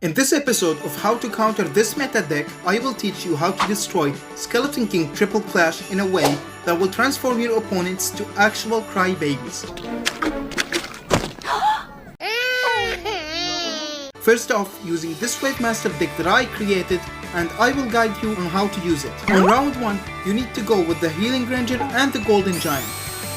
In this episode of how to counter this meta deck, I will teach you how to destroy Skeleton King Triple Clash in a way that will transform your opponents to actual crybabies. First off, using this Wave Master deck that I created, and I will guide you on how to use it. On round 1, you need to go with the Healing Ranger and the Golden Giant.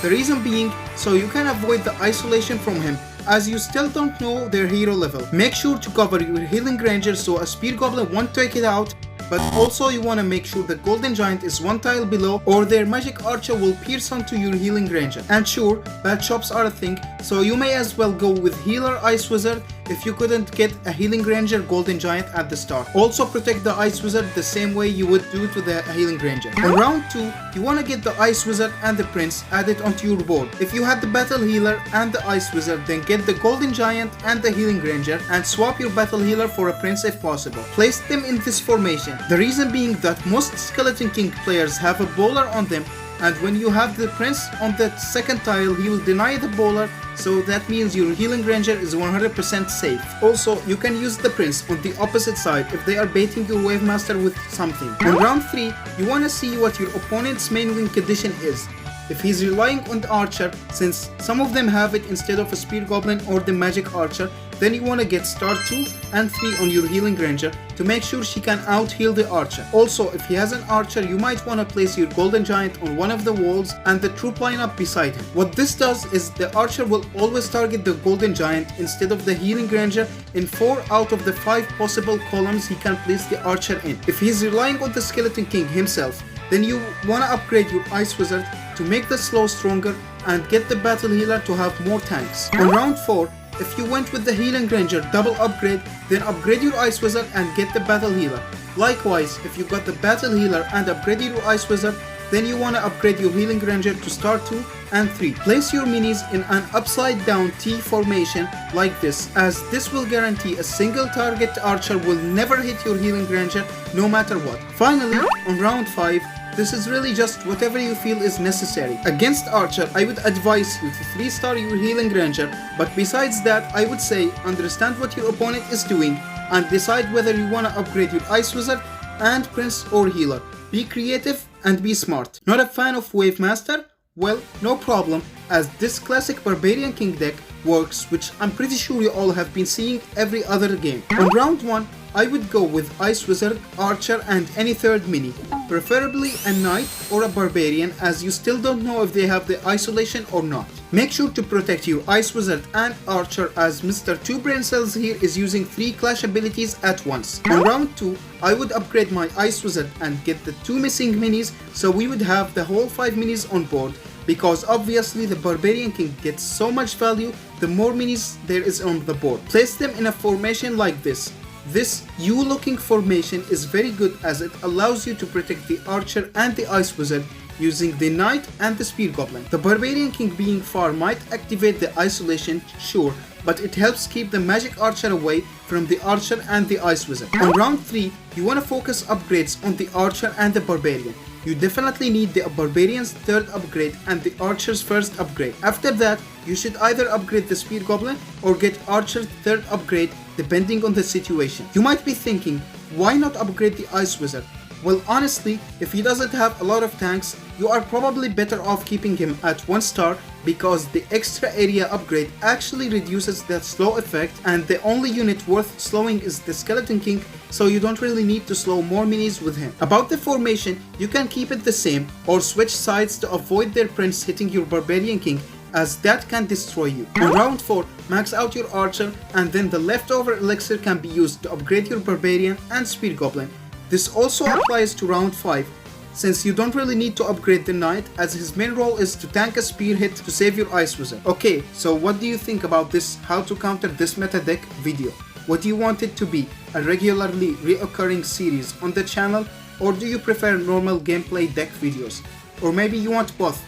The reason being, so you can avoid the isolation from him, as you still don't know their hero level. Make sure to cover your Healing Ranger so a Spear Goblin won't take it out, but also you want to make sure the Golden Giant is one tile below or their Magic Archer will pierce onto your Healing Ranger. And sure, bad chops are a thing, so you may as well go with Healer Ice Wizard if you couldn't get a Healing Ranger Golden Giant at the start. Also protect the Ice Wizard the same way you would do to the Healing Ranger. On round 2, you want to get the Ice Wizard and the Prince added onto your board. If you had the Battle Healer and the Ice Wizard, then get the Golden Giant and the Healing Ranger and swap your Battle Healer for a Prince if possible. Place them in this formation. The reason being that most Skeleton King players have a bowler on them, and when you have the Prince on the second tile, he will deny the bowler, so that means your Healing Ranger is 100% safe. Also, you can use the Prince on the opposite side if they are baiting your Wave Master with something. On round 3, you want to see what your opponent's main win condition is. If he's relying on the Archer, since some of them have it instead of a Spear Goblin or the Magic Archer, then you want to get star 2 and 3 on your Healing Ranger to make sure she can out-heal the Archer. Also, if he has an Archer, you might want to place your Golden Giant on one of the walls and the troop lineup beside him. What this does is the Archer will always target the Golden Giant instead of the Healing Ranger in 4 out of the 5 possible columns he can place the Archer in. If he's relying on the Skeleton King himself, then you want to upgrade your Ice Wizard to make the slow stronger and get the Battle Healer to have more tanks. On round 4, if you went with the Healing Ranger double upgrade, then upgrade your Ice Wizard and get the Battle Healer. Likewise, if you got the Battle Healer and upgraded your Ice Wizard, then you want to upgrade your Healing Ranger to star 2 and 3. Place your minis in an upside down T formation like this, as this will guarantee a single target Archer will never hit your Healing Ranger no matter what. Finally, on round 5, this is really just whatever you feel is necessary. Against Archer, I would advise you to 3-star your Healing Ranger, but besides that, I would say understand what your opponent is doing and decide whether you want to upgrade your Ice Wizard and Prince or Healer. Be creative and be smart. Not a fan of Wave Master? Well, no problem, as this classic Barbarian King deck works, which I'm pretty sure you all have been seeing every other game. On round 1, I would go with Ice Wizard, Archer and any third mini, preferably a Knight or a Barbarian, as you still don't know if they have the isolation or not. Make sure to protect your Ice Wizard and Archer, as Mr. 2 Brain Cells here is using 3 clash abilities at once. On round 2, I would upgrade my Ice Wizard and get the 2 missing minis, so we would have the whole 5 minis on board, because obviously the Barbarian King gets so much value the more minis there is on the board. Place them in a formation like this. This U-looking formation is very good as it allows you to protect the Archer and the Ice Wizard using the Knight and the Spear Goblin. The Barbarian King being far might activate the isolation, sure, but it helps keep the Magic Archer away from the Archer and the Ice Wizard. On round 3, you want to focus upgrades on the Archer and the Barbarian. You definitely need the Barbarian's 3rd upgrade and the Archer's 1st upgrade. After that, you should either upgrade the Spear Goblin or get Archer's 3rd upgrade depending on the situation. You might be thinking, why not upgrade the Ice Wizard? Well, honestly, if he doesn't have a lot of tanks, you are probably better off keeping him at 1 star, because the extra area upgrade actually reduces that slow effect, and the only unit worth slowing is the Skeleton King, so you don't really need to slow more minis with him. About the formation, you can keep it the same or switch sides to avoid their Prince hitting your Barbarian King, as that can destroy you. On round 4, max out your Archer, and then the leftover elixir can be used to upgrade your Barbarian and Spear Goblin. This also applies to round 5, since you don't really need to upgrade the Knight, as his main role is to tank a spear hit to save your Ice Wizard. Okay, so what do you think about this how to counter this meta deck video? What do you want it to be? A regularly reoccurring series on the channel, or do you prefer normal gameplay deck videos? Or maybe you want both?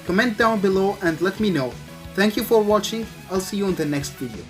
Comment down below and let me know. Thank you for watching. I'll see you in the next video.